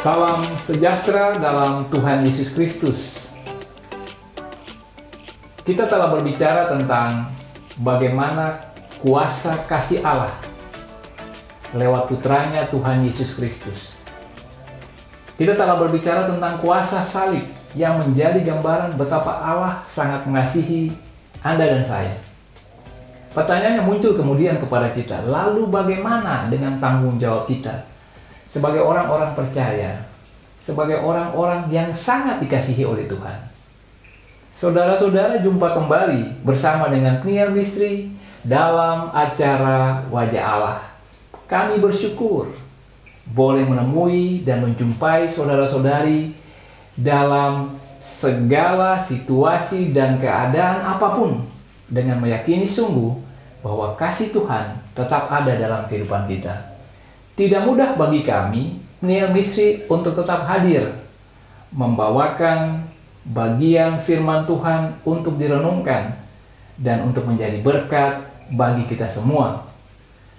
Salam sejahtera dalam Tuhan Yesus Kristus. Kita telah berbicara tentang bagaimana kuasa kasih Allah lewat putranya Tuhan Yesus Kristus. Kita telah berbicara tentang kuasa salib yang menjadi gambaran betapa Allah sangat mengasihi Anda dan saya. Pertanyaannya muncul kemudian kepada kita, lalu bagaimana dengan tanggung jawab kita sebagai orang-orang percaya, sebagai orang-orang yang sangat dikasihi oleh Tuhan? Saudara-saudara, jumpa kembali bersama dengan Peniel Misteri dalam acara Wajah Allah. Kami bersyukur boleh menemui dan menjumpai saudara-saudari dalam segala situasi dan keadaan apapun, dengan meyakini sungguh bahwa kasih Tuhan tetap ada dalam kehidupan kita. Tidak mudah bagi kami, Peniel Misteri, untuk tetap hadir, membawakan bagian firman Tuhan untuk direnungkan dan untuk menjadi berkat bagi kita semua.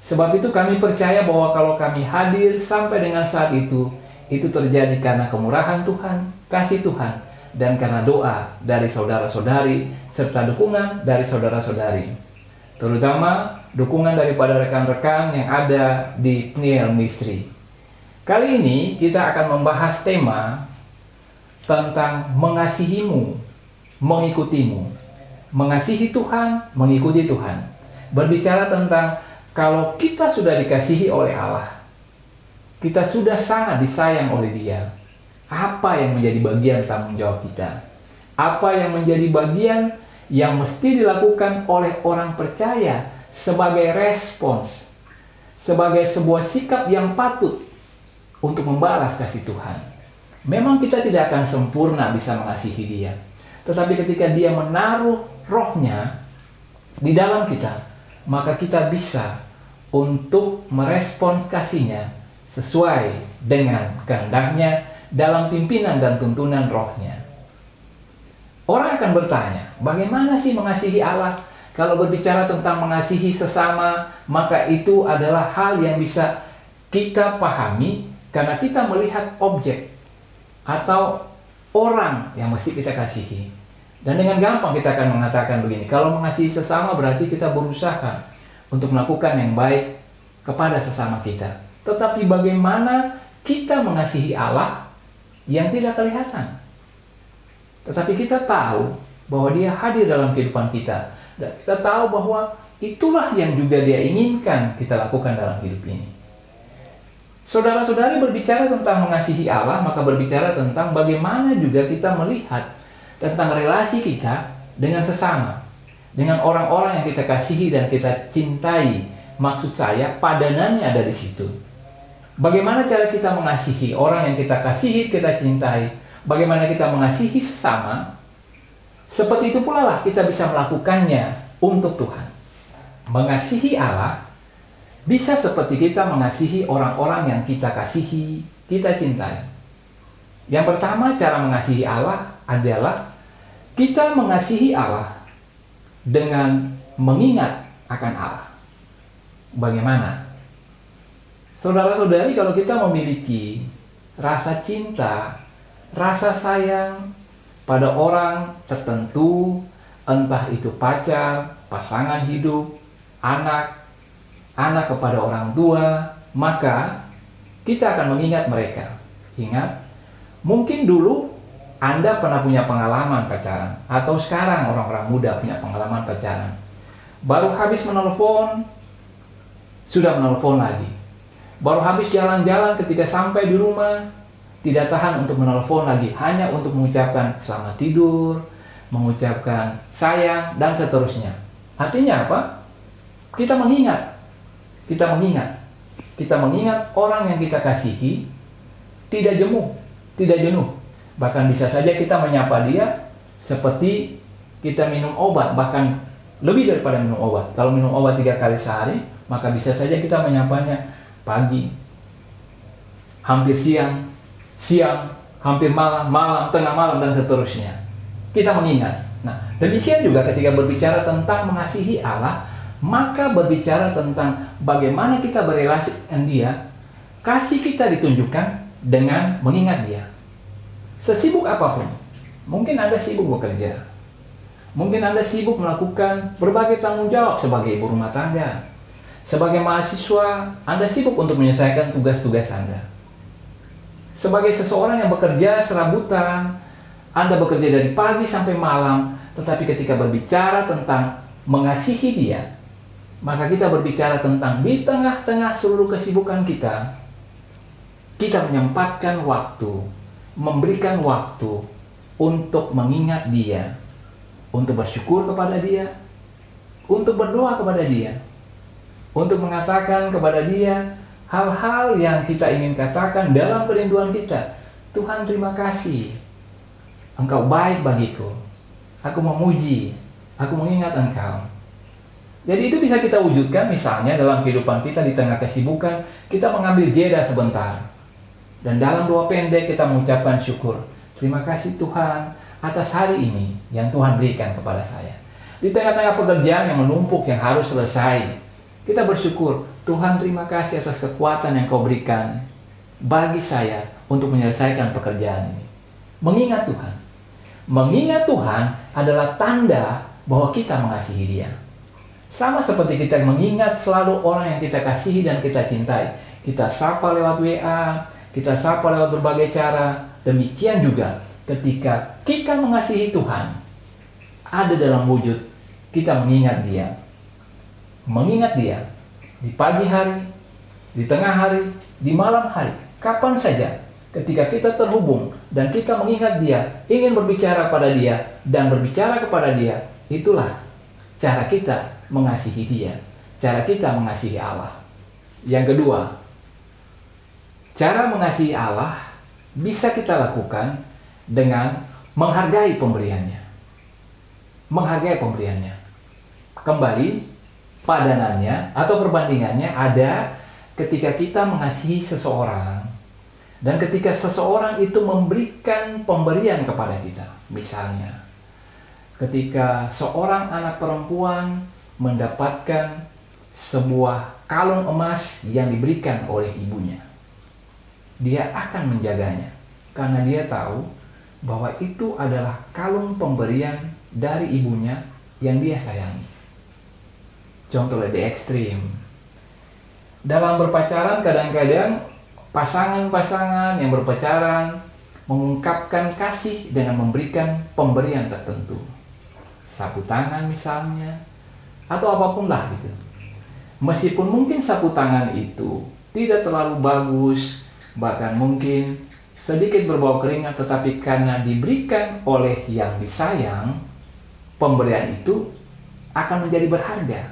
Sebab itu kami percaya bahwa kalau kami hadir sampai dengan saat itu terjadi karena kemurahan Tuhan, kasih Tuhan, dan karena doa dari saudara-saudari serta dukungan dari saudara-saudari, terutama dukungan daripada rekan-rekan yang ada di Peniel Misteri. Kali ini kita akan membahas tema tentang mengasihimu, mengikutimu. Mengasihi Tuhan, mengikuti Tuhan. Berbicara tentang kalau kita sudah dikasihi oleh Allah, kita sudah sangat disayang oleh Dia, apa yang menjadi bagian tanggung jawab kita? Apa yang menjadi bagian yang mesti dilakukan oleh orang percaya sebagai respons, sebagai sebuah sikap yang patut untuk membalas kasih Tuhan? Memang kita tidak akan sempurna bisa mengasihi Dia, tetapi ketika Dia menaruh rohnya di dalam kita, maka kita bisa untuk merespons kasihnya sesuai dengan kehendaknya dalam pimpinan dan tuntunan rohnya. Orang akan bertanya, bagaimana sih mengasihi Allah? Kalau berbicara tentang mengasihi sesama, maka itu adalah hal yang bisa kita pahami karena kita melihat objek atau orang yang mesti kita kasihi. Dan dengan gampang kita akan mengatakan begini, kalau mengasihi sesama berarti kita berusaha untuk melakukan yang baik kepada sesama kita. Tetapi bagaimana kita mengasihi Allah yang tidak kelihatan? Tetapi kita tahu bahwa Dia hadir dalam kehidupan kita. Dan kita tahu bahwa itulah yang juga Dia inginkan kita lakukan dalam hidup ini. Saudara-saudari, berbicara tentang mengasihi Allah, maka berbicara tentang bagaimana juga kita melihat tentang relasi kita dengan sesama, dengan orang-orang yang kita kasihi dan kita cintai. Maksud saya, padanannya ada di situ. Bagaimana cara kita mengasihi orang yang kita kasihi, kita cintai? Bagaimana kita mengasihi sesama? Seperti itu pula lah kita bisa melakukannya untuk Tuhan. Mengasihi Allah bisa seperti kita mengasihi orang-orang yang kita kasihi, kita cintai. Yang pertama, cara mengasihi Allah adalah kita mengasihi Allah dengan mengingat akan Allah. Bagaimana? Saudara-saudari, kalau kita memiliki rasa cinta, rasa sayang pada orang tertentu, entah itu pacar, pasangan hidup, anak kepada orang tua, maka kita akan mengingat mereka. Ingat, mungkin dulu Anda pernah punya pengalaman pacaran, atau sekarang orang-orang muda punya pengalaman pacaran. Baru habis menelpon, sudah menelpon lagi. Baru habis jalan-jalan, ketika sampai di rumah, tidak tahan untuk menelpon lagi, hanya untuk mengucapkan selamat tidur, mengucapkan sayang, dan seterusnya. Artinya apa? Kita mengingat orang yang kita kasihi, tidak jenuh. Bahkan bisa saja kita menyapa dia seperti kita minum obat, bahkan lebih daripada minum obat. Kalau minum obat 3 kali sehari, maka bisa saja kita menyapanya pagi, hampir siang, hampir malam, tengah malam, dan seterusnya. Kita mengingat. Nah, demikian juga ketika berbicara tentang mengasihi Allah, maka berbicara tentang bagaimana kita berelasi dengan Dia. Kasih kita ditunjukkan dengan mengingat Dia. Sesibuk apapun, mungkin Anda sibuk bekerja, mungkin Anda sibuk melakukan berbagai tanggung jawab sebagai ibu rumah tangga, sebagai mahasiswa, Anda sibuk untuk menyelesaikan tugas-tugas Anda. Sebagai seseorang yang bekerja serabutan, Anda bekerja dari pagi sampai malam, tetapi ketika berbicara tentang mengasihi Dia, maka kita berbicara tentang di tengah-tengah seluruh kesibukan kita menyempatkan waktu, memberikan waktu untuk mengingat Dia, untuk bersyukur kepada Dia, untuk berdoa kepada Dia, untuk mengatakan kepada Dia hal-hal yang kita ingin katakan dalam kerinduan kita. Tuhan, terima kasih, Engkau baik bagiku, aku memuji, aku mengingat Engkau. Jadi itu bisa kita wujudkan misalnya dalam kehidupan kita di tengah kesibukan, kita mengambil jeda sebentar. Dan dalam doa pendek kita mengucapkan syukur. Terima kasih Tuhan atas hari ini yang Tuhan berikan kepada saya. Di tengah-tengah pekerjaan yang menumpuk yang harus selesai, kita bersyukur, Tuhan terima kasih atas kekuatan yang Kau berikan bagi saya untuk menyelesaikan pekerjaan ini. Mengingat Tuhan. Mengingat Tuhan adalah tanda bahwa kita mengasihi Dia. Sama seperti kita mengingat selalu orang yang kita kasihi dan kita cintai. Kita sapa lewat WA, kita sapa lewat berbagai cara. Demikian juga ketika kita mengasihi Tuhan, ada dalam wujud kita mengingat Dia. Mengingat Dia di pagi hari, di tengah hari, di malam hari, kapan saja ketika kita terhubung dan kita mengingat Dia, ingin berbicara pada Dia dan berbicara kepada Dia, itulah cara kita mengasihi Dia, cara kita mengasihi Allah. Yang kedua, cara mengasihi Allah bisa kita lakukan dengan menghargai pemberiannya. Menghargai pemberiannya. Kembali, padanannya atau perbandingannya ada ketika kita mengasihi seseorang dan ketika seseorang itu memberikan pemberian kepada kita. Misalnya, ketika seorang anak perempuan mendapatkan sebuah kalung emas yang diberikan oleh ibunya, dia akan menjaganya karena dia tahu bahwa itu adalah kalung pemberian dari ibunya yang dia sayangi. Contoh lebih ekstrim, dalam berpacaran kadang-kadang pasangan-pasangan yang berpacaran mengungkapkan kasih dengan memberikan pemberian tertentu, sapu tangan misalnya, atau apapun lah gitu. Meskipun mungkin sapu tangan itu tidak terlalu bagus, bahkan mungkin sedikit berbau keringat, tetapi karena diberikan oleh yang disayang, pemberian itu akan menjadi berharga.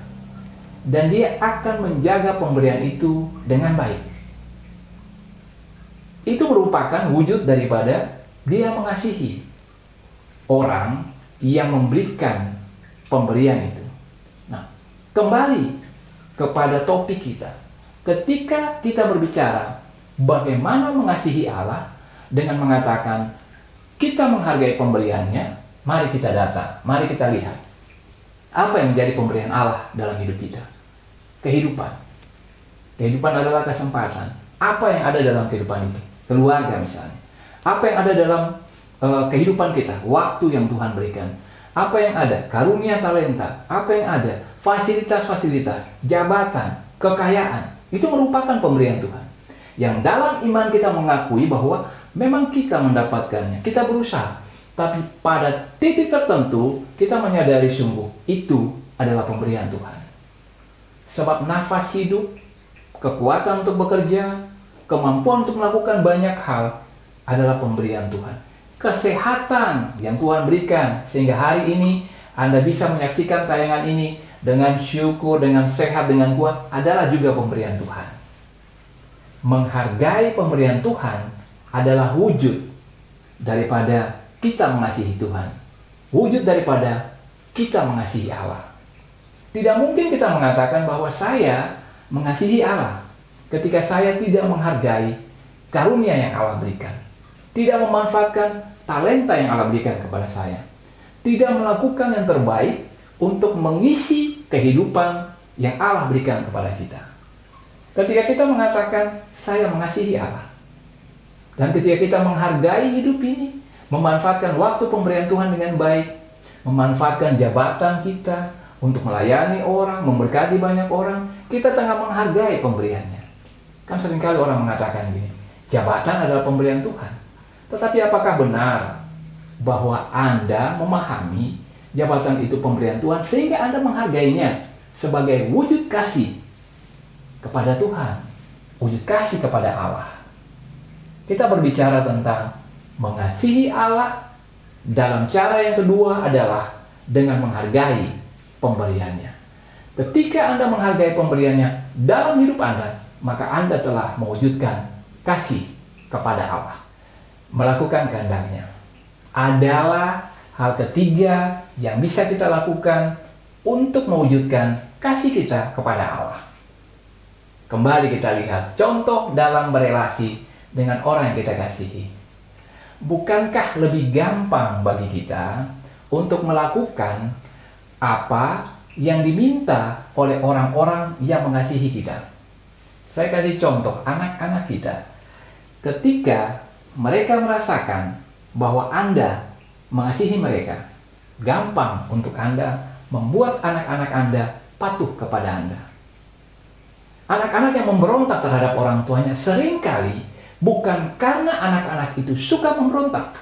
Dan dia akan menjaga pemberian itu dengan baik. Itu merupakan wujud daripada dia mengasihi orang yang memberikan pemberian itu. Nah, kembali kepada topik kita. Ketika kita berbicara bagaimana mengasihi Allah dengan mengatakan kita menghargai pemberiannya, mari kita datang, mari kita lihat apa yang menjadi pemberian Allah dalam hidup kita. Kehidupan. Kehidupan adalah kesempatan. Apa yang ada dalam kehidupan itu? Keluarga misalnya. Apa yang ada dalam kehidupan kita? Waktu yang Tuhan berikan. Apa yang ada? Karunia talenta. Apa yang ada? Fasilitas-fasilitas, jabatan, kekayaan. Itu merupakan pemberian Tuhan. Yang dalam iman kita mengakui bahwa memang kita mendapatkannya. Kita berusaha. Tapi pada titik tertentu kita menyadari sungguh itu adalah pemberian Tuhan. Sebab nafas hidup, kekuatan untuk bekerja, kemampuan untuk melakukan banyak hal adalah pemberian Tuhan. Kesehatan yang Tuhan berikan sehingga hari ini Anda bisa menyaksikan tayangan ini dengan syukur, dengan sehat, dengan kuat adalah juga pemberian Tuhan. Menghargai pemberian Tuhan adalah wujud daripada kita mengasihi Tuhan. Wujud daripada kita mengasihi Allah. Tidak mungkin kita mengatakan bahwa saya mengasihi Allah ketika saya tidak menghargai karunia yang Allah berikan. Tidak memanfaatkan talenta yang Allah berikan kepada saya. Tidak melakukan yang terbaik untuk mengisi kehidupan yang Allah berikan kepada kita. Ketika kita mengatakan saya mengasihi Allah, Dan ketika kita menghargai hidup ini, memanfaatkan waktu pemberian Tuhan dengan baik, memanfaatkan jabatan kita untuk melayani orang, memberkati banyak orang, kita tengah menghargai pemberiannya. Kan seringkali orang mengatakan gini, jabatan adalah pemberian Tuhan. Tetapi apakah benar bahwa Anda memahami jabatan itu pemberian Tuhan sehingga Anda menghargainya sebagai wujud kasih kepada Tuhan, wujud kasih kepada Allah? Kita berbicara tentang mengasihi Allah. Dalam cara yang kedua adalah dengan menghargai pemberiannya. Ketika Anda menghargai pemberiannya dalam hidup Anda, maka Anda telah mewujudkan kasih kepada Allah. Melakukan kehendak-Nya adalah hal ketiga yang bisa kita lakukan untuk mewujudkan kasih kita kepada Allah. Kembali kita lihat contoh dalam berelasi dengan orang yang kita kasihi. Bukankah lebih gampang bagi kita untuk melakukan apa yang diminta oleh orang-orang yang mengasihi kita? Saya kasih contoh anak-anak kita. Ketika mereka merasakan bahwa Anda mengasihi mereka, gampang untuk Anda membuat anak-anak Anda patuh kepada Anda. Anak-anak yang memberontak terhadap orang tuanya seringkali bukan karena anak-anak itu suka memberontak,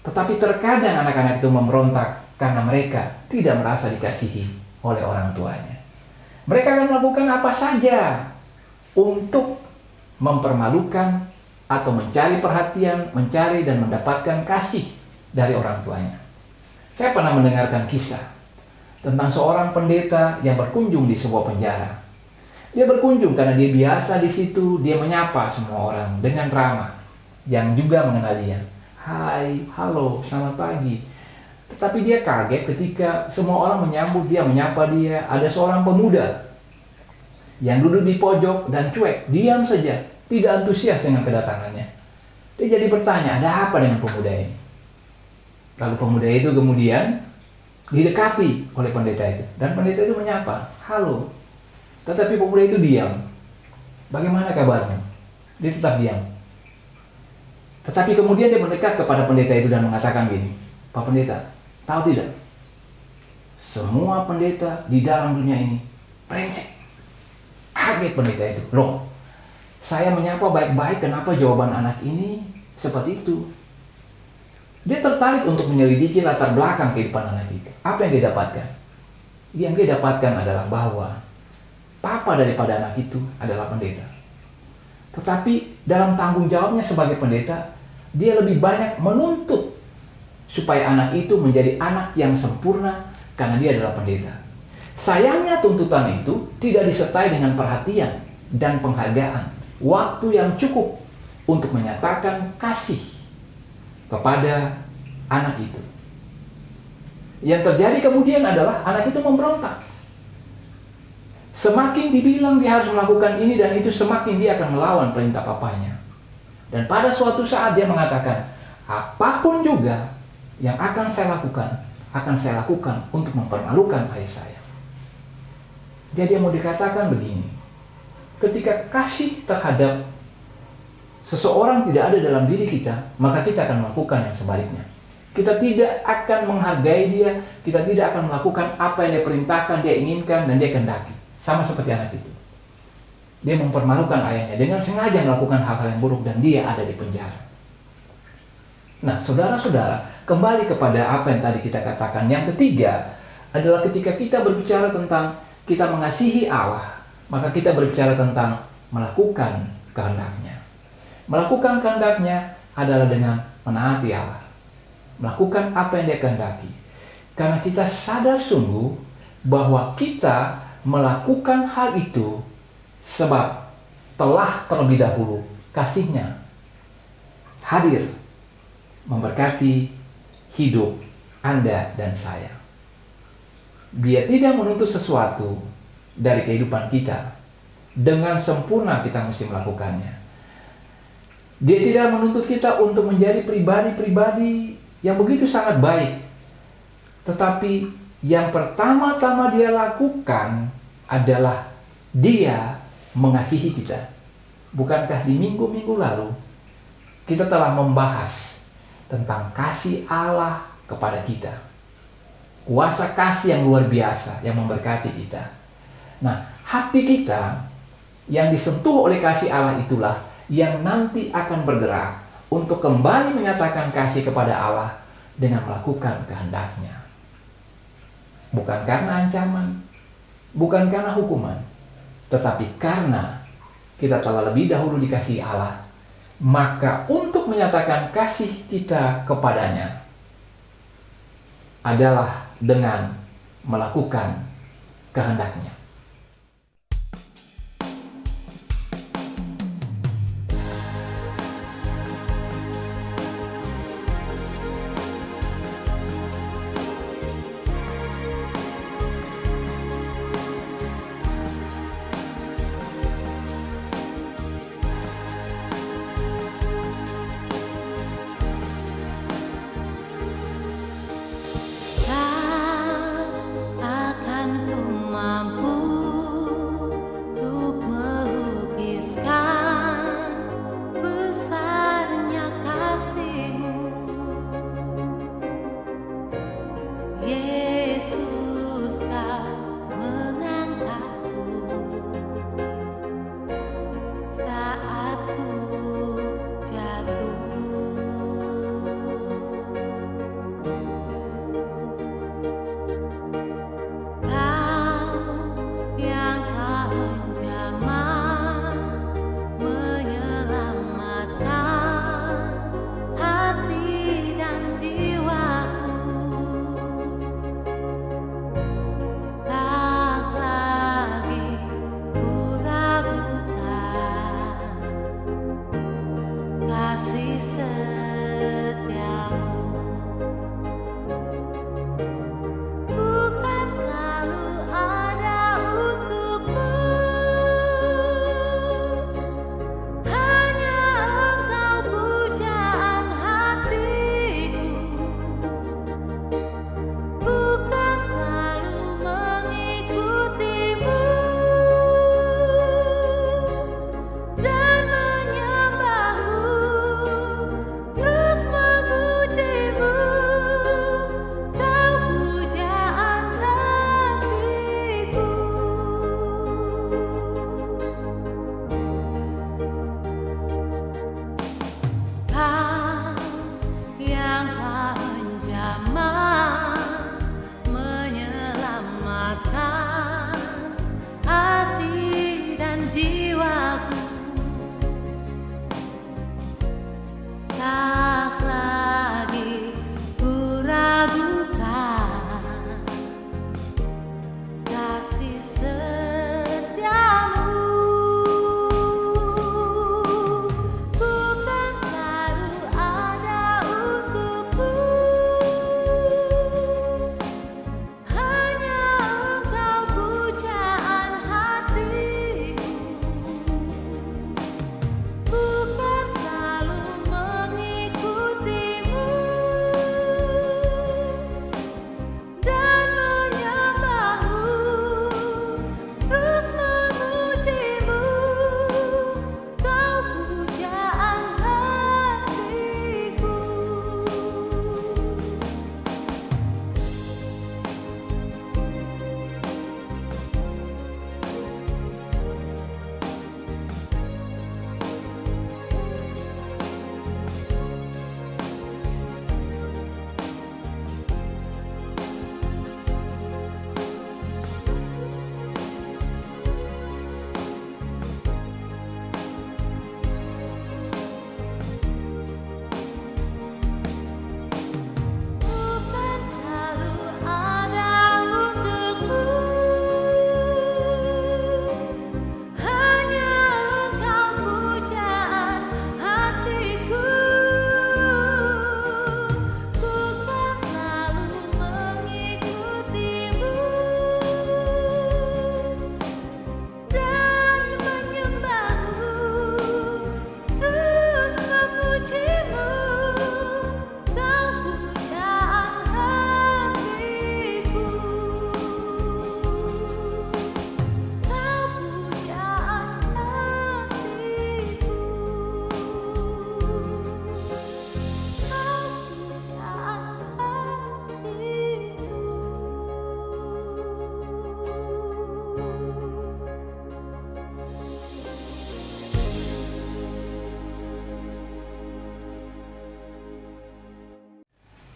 tetapi terkadang anak-anak itu memberontak karena mereka tidak merasa dikasihi oleh orang tuanya. Mereka akan melakukan apa saja untuk mempermalukan atau mencari perhatian, mencari dan mendapatkan kasih dari orang tuanya. Saya pernah mendengarkan kisah tentang seorang pendeta yang berkunjung di sebuah penjara. Dia berkunjung karena dia biasa di situ, dia menyapa semua orang dengan ramah yang juga mengenal dia. Hai, halo, selamat pagi. Tetapi dia kaget ketika semua orang menyambut dia, menyapa dia. Ada seorang pemuda yang duduk di pojok dan cuek, diam saja, tidak antusias dengan kedatangannya. Dia jadi bertanya, ada apa dengan pemuda ini? Lalu pemuda itu kemudian didekati oleh pendeta itu. Dan pendeta itu menyapa, halo. Tetapi pemuda itu diam. Bagaimana kabarmu? Dia tetap diam. Tetapi kemudian dia mendekat kepada pendeta itu dan mengatakan gini, Pak Pendeta, tahu tidak? Semua pendeta di dalam dunia ini brengsek. Kaget pendeta itu. Loh, saya menyapa baik-baik, kenapa jawaban anak ini seperti itu? Dia tertarik untuk menyelidiki latar belakang kehidupan anak itu. Apa yang dia dapatkan? Yang dia dapatkan adalah bahwa papa daripada anak itu adalah pendeta. Tetapi dalam tanggung jawabnya sebagai pendeta, dia lebih banyak menuntut supaya anak itu menjadi anak yang sempurna karena dia adalah pendeta. Sayangnya tuntutan itu tidak disertai dengan perhatian dan penghargaan, waktu yang cukup untuk menyatakan kasih kepada anak itu. Yang terjadi kemudian adalah anak itu memberontak. Semakin dibilang dia harus melakukan ini dan itu, semakin dia akan melawan perintah papanya. Dan pada suatu saat dia mengatakan, apapun juga yang akan saya lakukan untuk mempermalukan ayah saya. Jadi yang mau dikatakan begini, ketika kasih terhadap seseorang tidak ada dalam diri kita, maka kita akan melakukan yang sebaliknya. Kita tidak akan menghargai dia, kita tidak akan melakukan apa yang dia perintahkan, dia inginkan, dan dia kehendaki. Sama seperti anak itu. Dia mempermalukan ayahnya dengan sengaja melakukan hal-hal yang buruk dan dia ada di penjara. Nah, saudara-saudara, kembali kepada apa yang tadi kita katakan. Yang ketiga adalah ketika kita berbicara tentang kita mengasihi Allah, maka kita berbicara tentang melakukan kehendak-Nya. Melakukan kehendak-Nya adalah dengan menaati Allah. Melakukan apa yang Dia kehendaki. Karena kita sadar sungguh bahwa kita melakukan hal itu sebab telah terlebih dahulu kasih-Nya hadir memberkati hidup Anda dan saya. Dia tidak menuntut sesuatu dari kehidupan kita. Dengan sempurna kita mesti melakukannya. Dia tidak menuntut kita untuk menjadi pribadi-pribadi yang begitu sangat baik. Tetapi yang pertama-tama dia lakukan adalah dia mengasihi kita. bukankah di minggu-minggu lalu kita telah membahas tentang kasih Allah kepada kita? Kuasa kasih yang luar biasa yang memberkati kita. Nah, hati kita yang disentuh oleh kasih Allah itulah yang nanti akan bergerak untuk kembali menyatakan kasih kepada Allah dengan melakukan kehendak-Nya. Bukan karena ancaman, bukan karena hukuman, tetapi karena kita telah lebih dahulu dikasihi Allah, maka untuk menyatakan kasih kita kepadanya adalah dengan melakukan kehendak-Nya. Tak akan ku mampu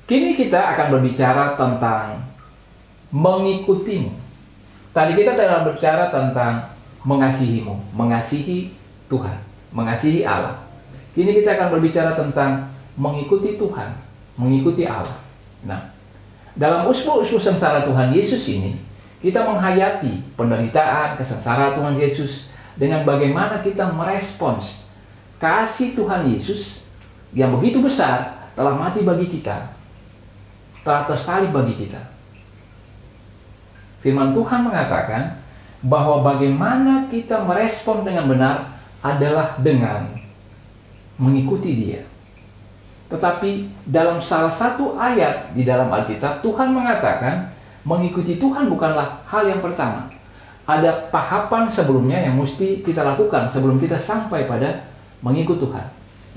Kini kita akan berbicara tentang mengikutimu. Tadi kita telah berbicara tentang mengasihimu, mengasihi Tuhan, mengasihi Allah. Kini kita akan berbicara tentang mengikuti Tuhan, mengikuti Allah. Nah, dalam usbu-usbu sengsara Tuhan Yesus ini, kita menghayati penderitaan, kesengsaraan Tuhan Yesus dengan bagaimana kita merespons kasih Tuhan Yesus yang begitu besar, telah mati bagi kita, telah tersalib bagi kita. Firman Tuhan mengatakan bahwa bagaimana kita merespon dengan benar adalah dengan mengikuti Dia. Tetapi dalam salah satu ayat di dalam Alkitab, Tuhan mengatakan mengikuti Tuhan bukanlah hal yang pertama. Ada tahapan sebelumnya yang mesti kita lakukan sebelum kita sampai pada mengikut Tuhan.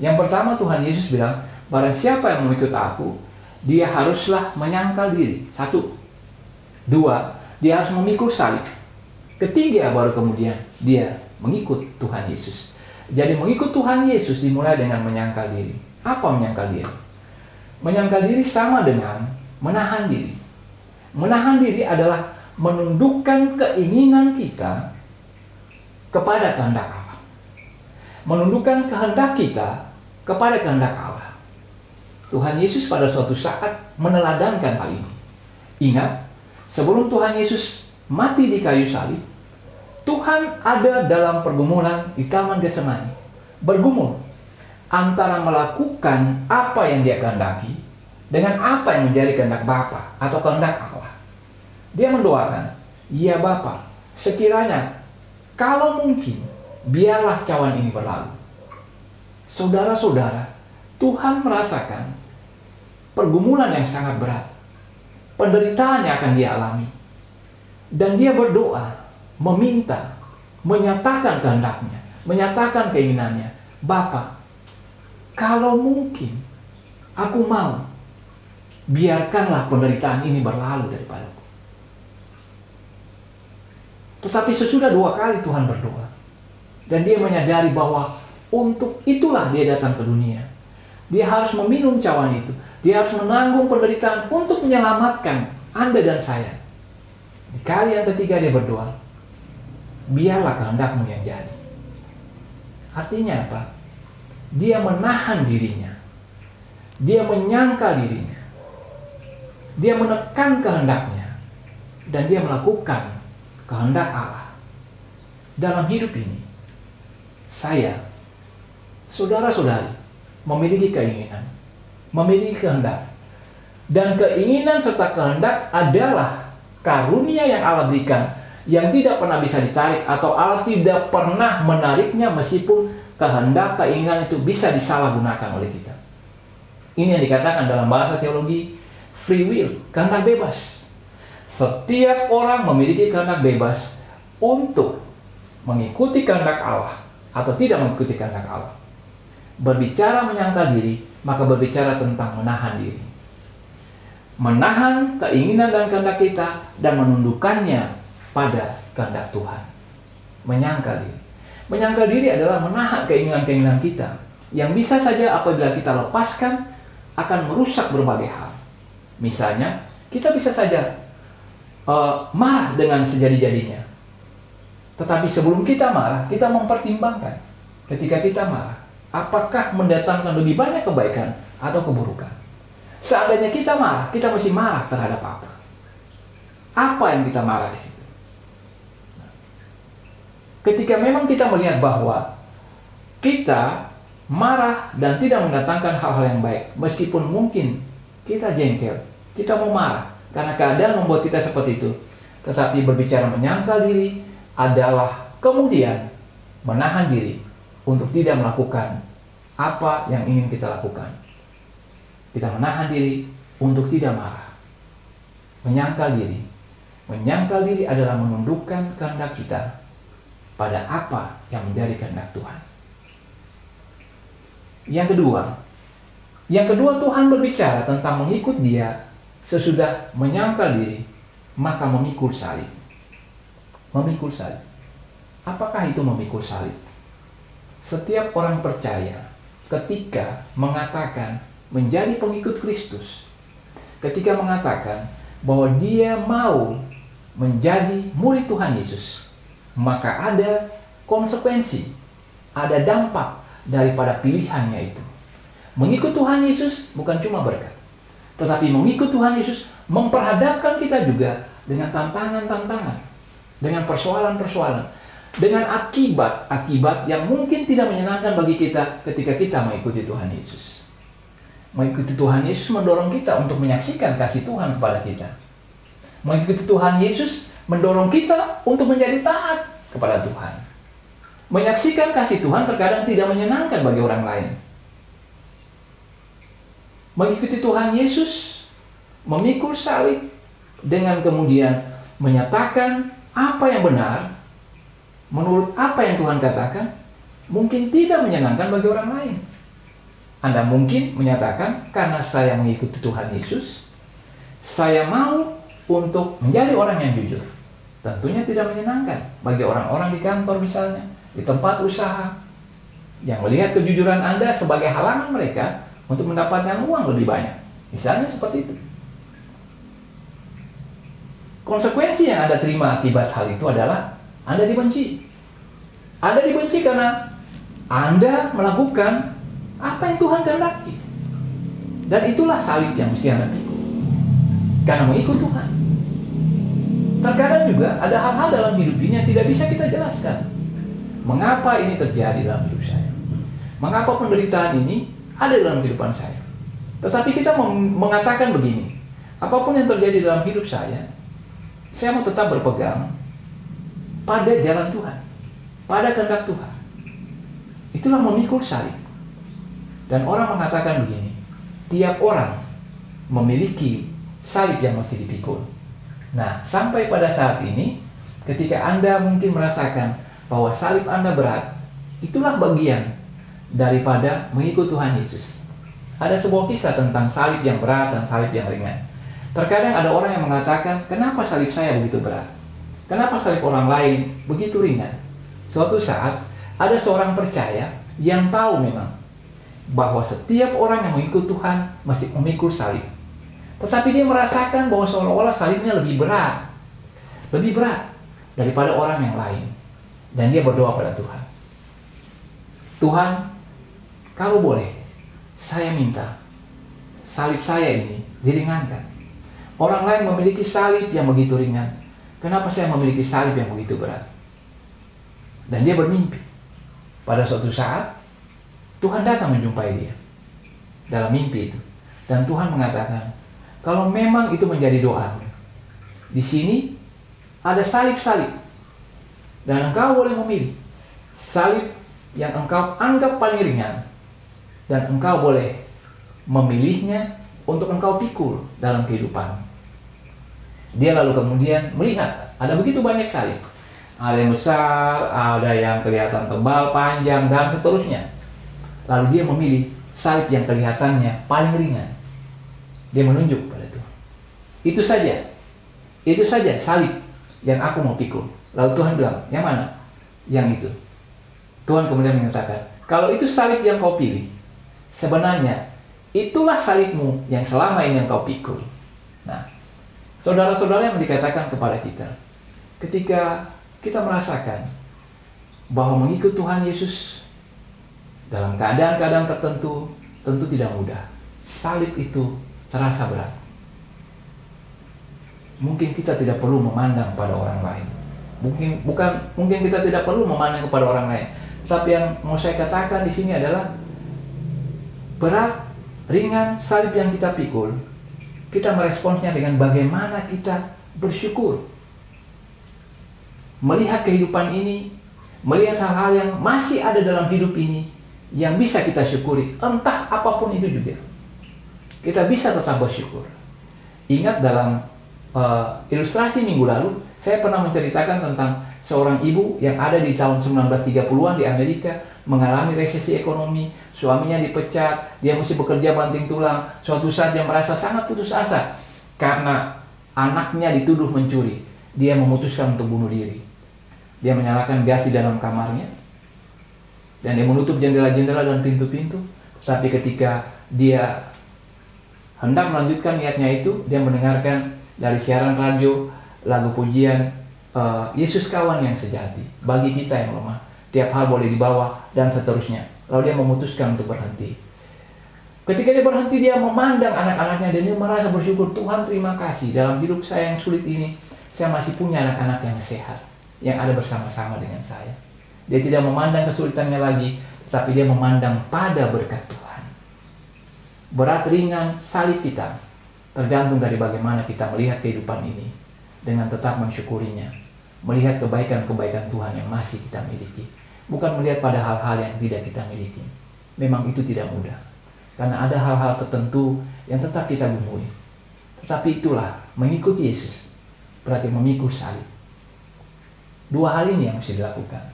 Yang pertama, Tuhan Yesus bilang, barang siapa yang mengikut aku, dia haruslah menyangkal diri. 1. 2, dia harus memikul salib. Ketiga, baru kemudian dia mengikut Tuhan Yesus. Jadi mengikut Tuhan Yesus dimulai dengan menyangkal diri. Apa menyangkal diri? Menyangkal diri sama dengan menahan diri. Menahan diri adalah menundukkan keinginan kita kepada kehendak Allah. Menundukkan kehendak kita kepada kehendak Allah. Tuhan Yesus pada suatu saat meneladankan hal ini. Ingat, sebelum Tuhan Yesus mati di kayu salib, Tuhan ada dalam pergumulan di Taman Getsemani. Bergumul antara melakukan apa yang dia kehendaki dengan apa yang menjadi kehendak Bapa atau kehendak Allah. Dia mendoakan, ya Bapa, sekiranya kalau mungkin biarlah cawan ini berlalu. Saudara-saudara, Tuhan merasakan pergumulan yang sangat berat. Penderitaan yang akan dia alami. Dan dia berdoa, meminta, menyatakan kehendaknya, menyatakan keinginannya. Bapa, kalau mungkin aku mau, biarkanlah penderitaan ini berlalu daripadaku. Tetapi sesudah 2 kali Tuhan berdoa, dan dia menyadari bahwa untuk itulah dia datang ke dunia. Dia harus meminum cawan itu. Dia harus menanggung penderitaan untuk menyelamatkan Anda dan saya. Di kali yang ketiga dia berdoa, biarlah kehendakmu yang jadi. Artinya apa? Dia menahan dirinya. Dia menyangkal dirinya. Dia menekan kehendaknya. Dan dia melakukan kehendak Allah. Dalam hidup ini, saya, saudara-saudari, memiliki keinginan, memiliki kehendak. Dan keinginan serta kehendak adalah karunia yang Allah berikan, yang tidak pernah bisa ditarik, atau Allah tidak pernah menariknya meskipun kehendak, keinginan itu bisa disalahgunakan oleh kita. Ini yang dikatakan dalam bahasa teologi free will, kehendak bebas. Setiap orang memiliki kehendak bebas untuk mengikuti kehendak Allah atau tidak mengikuti kehendak Allah. Berbicara menyangkal diri, maka berbicara tentang menahan diri. Menahan keinginan dan kehendak kita dan menundukkannya pada kehendak Tuhan. Menyangkal diri. Menyangkal diri adalah menahan keinginan-keinginan kita yang bisa saja apabila kita lepaskan akan merusak berbagai hal. Misalnya, kita bisa saja marah dengan sejadi-jadinya. Tetapi sebelum kita marah, kita mempertimbangkan ketika kita marah, apakah mendatangkan lebih banyak kebaikan atau keburukan. Seandainya kita marah, kita mesti marah terhadap apa? Apa yang kita marah di situ? Ketika memang kita melihat bahwa kita marah dan tidak mendatangkan hal-hal yang baik, meskipun mungkin kita jengkel, kita mau marah karena keadaan membuat kita seperti itu, tetapi berbicara menyangkal diri adalah kemudian menahan diri untuk tidak melakukan apa yang ingin kita lakukan. Kita menahan diri untuk tidak marah. Menyangkal diri. Menyangkal diri adalah menundukkan kehendak kita pada apa yang menjadi kehendak Tuhan. Yang kedua Tuhan berbicara tentang mengikut Dia sesudah menyangkal diri, maka memikul salib. Memikul salib. Apakah itu memikul salib? Setiap orang percaya ketika mengatakan menjadi pengikut Kristus, ketika mengatakan bahwa dia mau menjadi murid Tuhan Yesus, maka ada konsekuensi, ada dampak daripada pilihannya itu. Mengikut Tuhan Yesus bukan cuma berkat, tetapi mengikut Tuhan Yesus memperhadapkan kita juga dengan tantangan-tantangan, dengan persoalan-persoalan, dengan akibat-akibat yang mungkin tidak menyenangkan bagi kita ketika kita mengikuti Tuhan Yesus. Mengikuti Tuhan Yesus mendorong kita untuk menyaksikan kasih Tuhan kepada kita. Mengikuti Tuhan Yesus mendorong kita untuk menjadi taat kepada Tuhan. Menyaksikan kasih Tuhan terkadang tidak menyenangkan bagi orang lain. Mengikuti Tuhan Yesus, memikul salib, dengan kemudian menyatakan apa yang benar, menurut apa yang Tuhan katakan, mungkin tidak menyenangkan bagi orang lain. Anda mungkin menyatakan, karena saya mengikuti Tuhan Yesus, saya mau untuk menjadi orang yang jujur. Tentunya tidak menyenangkan bagi orang-orang di kantor misalnya, di tempat usaha, yang melihat kejujuran Anda sebagai halangan mereka untuk mendapatkan uang lebih banyak. Misalnya seperti itu. Konsekuensi yang Anda terima akibat hal itu adalah Anda dibenci. Anda dibenci karena Anda melakukan apa yang Tuhan kehendaki. Dan itulah salib yang mesti Anda pikul. Karena mengikut Tuhan. Terkadang juga ada hal-hal dalam hidup ini yang tidak bisa kita jelaskan. Mengapa ini terjadi dalam hidup saya? Mengapa penderitaan ini ada dalam kehidupan saya? Tetapi kita mengatakan begini, apapun yang terjadi dalam hidup saya mau tetap berpegang pada jalan Tuhan, pada kehendak Tuhan. Itulah memikul salib. Dan orang mengatakan begini, tiap orang memiliki salib yang mesti dipikul. Nah, sampai pada saat ini, ketika Anda mungkin merasakan bahwa salib Anda berat, itulah bagian daripada mengikut Tuhan Yesus. Ada sebuah kisah tentang salib yang berat dan salib yang ringan. Terkadang ada orang yang mengatakan, kenapa salib saya begitu berat? Kenapa salib orang lain begitu ringan? Suatu saat, ada seorang percaya yang tahu memang bahwa setiap orang yang mengikut Tuhan mesti memikul salib. Tetapi dia merasakan bahwa seolah-olah salibnya lebih berat daripada orang yang lain. Dan dia berdoa pada Tuhan. Tuhan, kalau boleh, saya minta salib saya ini diringankan. Orang lain memiliki salib yang begitu ringan. Kenapa saya memiliki salib yang begitu berat? Dan dia bermimpi. Pada suatu saat, Tuhan datang menjumpai dia dalam mimpi itu. Dan Tuhan mengatakan, kalau memang itu menjadi doa, di sini ada salib-salib. Dan engkau boleh memilih salib yang engkau anggap paling ringan. Dan engkau boleh memilihnya untuk engkau pikul dalam kehidupan. Dia lalu kemudian melihat ada begitu banyak salib. Ada yang besar, ada yang kelihatan tebal, panjang, dan seterusnya. Lalu dia memilih salib yang kelihatannya paling ringan. Dia menunjuk pada Tuhan. Itu saja salib yang aku mau pikul. Lalu Tuhan bilang, yang mana? Yang itu. Tuhan kemudian mengatakan, kalau itu salib yang kau pilih, sebenarnya itulah salibmu yang selama ini yang kau pikul. Nah, saudara-saudara yang dikatakan kepada kita, ketika kita merasakan bahwa mengikut Tuhan Yesus dalam keadaan-keadaan tertentu tentu tidak mudah. Salib itu terasa berat. Mungkin kita tidak perlu memandang pada orang lain. Mungkin kita tidak perlu memandang kepada orang lain. Tapi yang mau saya katakan di sini adalah berat, ringan, salib yang kita pikul, kita meresponsnya dengan bagaimana kita bersyukur. Melihat kehidupan ini, melihat hal-hal yang masih ada dalam hidup ini, yang bisa kita syukuri, entah apapun itu juga. Kita bisa tetap bersyukur. Ingat dalam ilustrasi minggu lalu, saya pernah menceritakan tentang seorang ibu yang ada di tahun 1930-an di Amerika, mengalami resesi ekonomi, suaminya dipecat, dia mesti bekerja banting tulang. Suatu saat dia merasa sangat putus asa karena anaknya dituduh mencuri. Dia memutuskan untuk bunuh diri. Dia menyalakan gas di dalam kamarnya dan dia menutup jendela-jendela dan pintu-pintu. Tapi ketika dia hendak melanjutkan niatnya itu, dia mendengarkan dari siaran radio lagu pujian Yesus kawan yang sejati bagi kita yang lemah, tiap hal boleh dibawa, dan seterusnya. Lalu dia memutuskan untuk berhenti. Ketika dia berhenti, dia memandang anak-anaknya dan dia merasa bersyukur, Tuhan terima kasih, dalam hidup saya yang sulit ini saya masih punya anak-anak yang sehat, yang ada bersama-sama dengan saya. Dia tidak memandang kesulitannya lagi, tetapi dia memandang pada berkat Tuhan. Berat ringan salib kita tergantung dari bagaimana kita melihat kehidupan ini, dengan tetap mensyukurinya, melihat kebaikan-kebaikan Tuhan yang masih kita miliki, bukan melihat pada hal-hal yang tidak kita miliki. Memang itu tidak mudah, karena ada hal-hal tertentu yang tetap kita gumuli. Tetapi itulah mengikuti Yesus, berarti memikul salib. Dua hal ini yang mesti dilakukan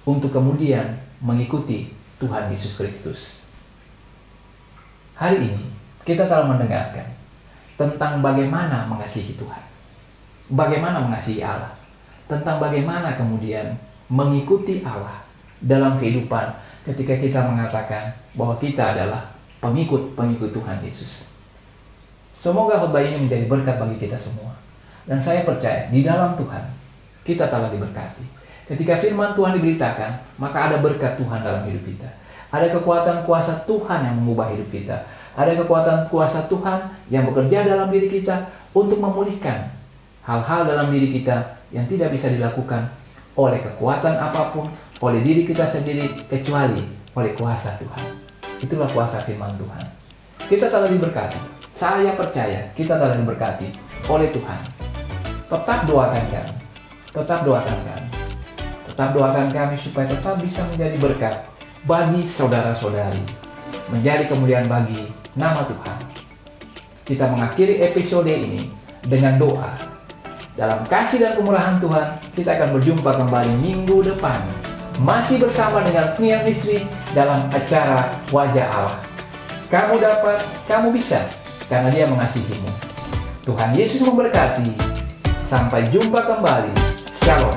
untuk kemudian mengikuti Tuhan Yesus Kristus. Hari ini kita selalu mendengarkan tentang bagaimana mengasihi Tuhan, bagaimana mengasihi Allah, tentang bagaimana kemudian mengikuti Allah dalam kehidupan ketika kita mengatakan bahwa kita adalah pengikut Tuhan Yesus. Semoga khotbah ini menjadi berkat bagi kita semua. Dan saya percaya di dalam Tuhan kita telah diberkati. Ketika firman Tuhan diberitakan, maka ada berkat Tuhan dalam hidup kita. Ada kekuatan kuasa Tuhan yang mengubah hidup kita. Ada kekuatan kuasa Tuhan yang bekerja dalam diri kita untuk memulihkan hal-hal dalam diri kita yang tidak bisa dilakukan oleh kekuatan apapun, oleh diri kita sendiri, kecuali oleh kuasa Tuhan. Itulah kuasa firman Tuhan. Kita telah diberkati. Saya percaya kita telah diberkati oleh Tuhan. Tetap doakan kami. Tetap doakan kami. Tetap doakan kami supaya tetap bisa menjadi berkat bagi saudara-saudari, menjadi kemuliaan bagi nama Tuhan. Kita mengakhiri episode ini dengan doa. Dalam kasih dan kemurahan Tuhan, kita akan berjumpa kembali minggu depan, masih bersama dengan Penian Istri dalam acara Wajah Allah. Kamu dapat, kamu bisa, karena Dia mengasihimu. Tuhan Yesus memberkati. Sampai jumpa kembali. Shalom.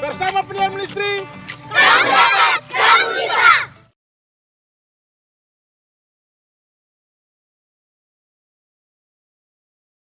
Bersama Penian Ministry, kamu dapat, kamu bisa.